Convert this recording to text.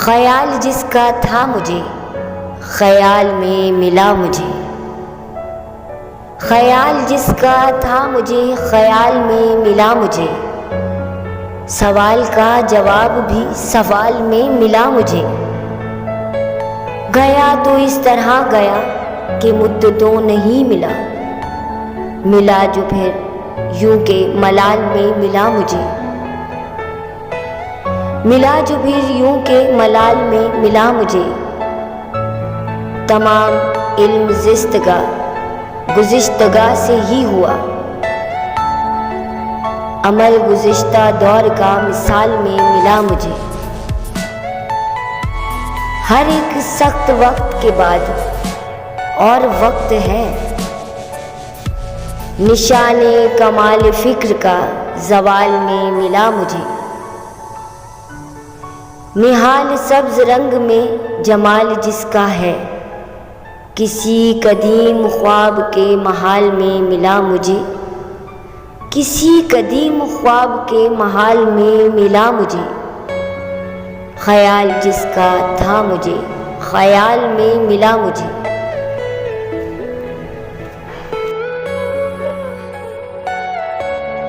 ख्याल जिसका था मुझे ख्याल में मिला मुझे, ख्याल जिसका था मुझे ख्याल में मिला मुझे, सवाल का जवाब भी सवाल में मिला मुझे। गया तो इस तरह गया कि मुद्दतों नहीं मिला, मिला जो फिर यूं के मलाल में मिला मुझे, मिला जो फिर यूं के मलाल में मिला मुझे। तमाम इल्म ज़िस्तगा गुज़िश्तगा से ही हुआ, अमल गुज़िश्ता दौर का मिसाल में मिला मुझे। हर एक सख्त वक्त के बाद और वक्त है, निशाने कमाल फ़िक्र का ज़वाल में मिला मुझे। निहाल सब्ज़ रंग में जमाल जिसका है, किसी कदीम ख्वाब के महाल में मिला मुझे, किसी कदीम ख्वाब के महाल में मिला मुझे। ख्याल जिसका था मुझे ख्याल में मिला मुझे।